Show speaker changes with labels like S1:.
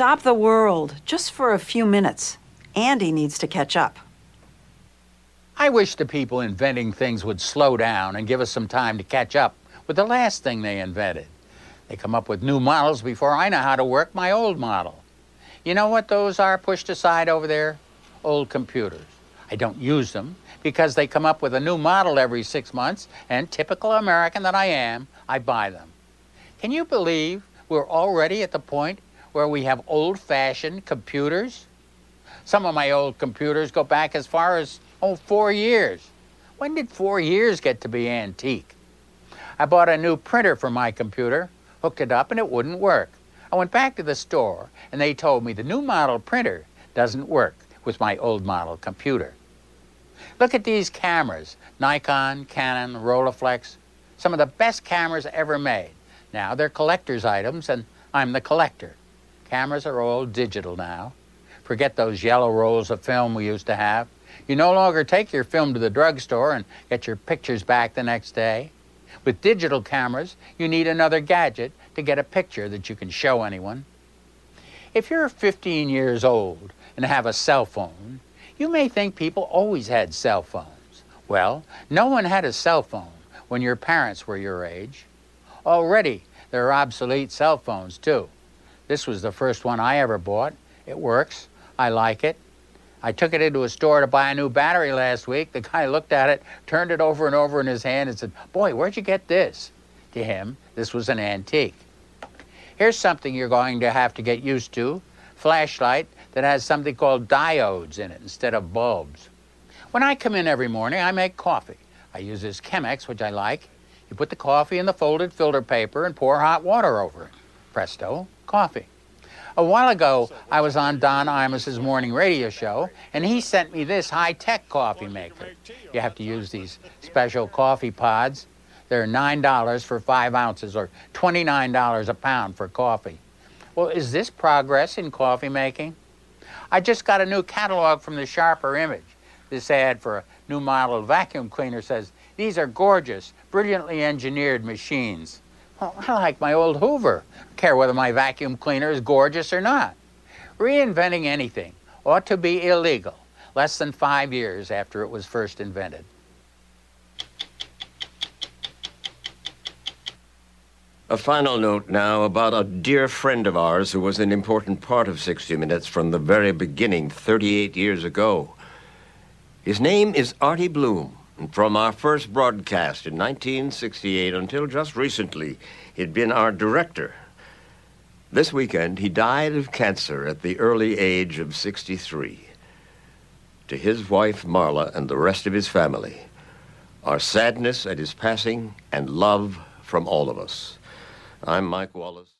S1: stop the world just for a few minutes. Andy needs to catch up.
S2: I wish the people inventing things would slow down and give us some time to catch up with the last thing they invented. They come up with new models before I know how to work my old model. You know what those are pushed aside over there? Old computers. I don't use them because they come up with a new model every 6 months, and typical American that I am, I buy them. Can you believe we're already at the point where we have old-fashioned computers? Some of my old computers go back as far as, 4 years. When did 4 years get to be antique? I bought a new printer for my computer, hooked it up, and it wouldn't work. I went back to the store, and they told me the new model printer doesn't work with my old model computer. Look at these cameras, Nikon, Canon, Rolleiflex, some of the best cameras ever made. Now they're collector's items, and I'm the collector. Cameras are all digital now. Forget those yellow rolls of film we used to have. You no longer take your film to the drugstore and get your pictures back the next day. With digital cameras, you need another gadget to get a picture that you can show anyone. If you're 15 years old and have a cell phone, you may think people always had cell phones. Well, no one had a cell phone when your parents were your age. Already, there are obsolete cell phones, too. This was the first one I ever bought. It works. I like it. I took it into a store to buy a new battery last week. The guy looked at it, turned it over and over in his hand and said, "Boy, where'd you get this?" To him, this was an antique. Here's something you're going to have to get used to. Flashlight that has something called diodes in it instead of bulbs. When I come in every morning, I make coffee. I use this Chemex, which I like. You put the coffee in the folded filter paper and pour hot water over it. Presto, coffee. A while ago, I was on Don Imus's morning radio show, and he sent me this high-tech coffee maker. You have to use these special coffee pods. They're $9 for 5 ounces, or $29 a pound for coffee. Well, is this progress in coffee making? I just got a new catalog from the Sharper Image. This ad for a new model vacuum cleaner says, "These are gorgeous, brilliantly engineered machines." Well, I like my old Hoover. I don't care whether my vacuum cleaner is gorgeous or not. Reinventing anything ought to be illegal less than 5 years after it was first invented.
S3: A final note now about a dear friend of ours who was an important part of 60 Minutes from the very beginning 38 years ago. His name is Artie Bloom. And from our first broadcast in 1968 until just recently, he'd been our director. This weekend, he died of cancer at the early age of 63. To his wife, Marla, and the rest of his family, our sadness at his passing and love from all of us. I'm Mike Wallace.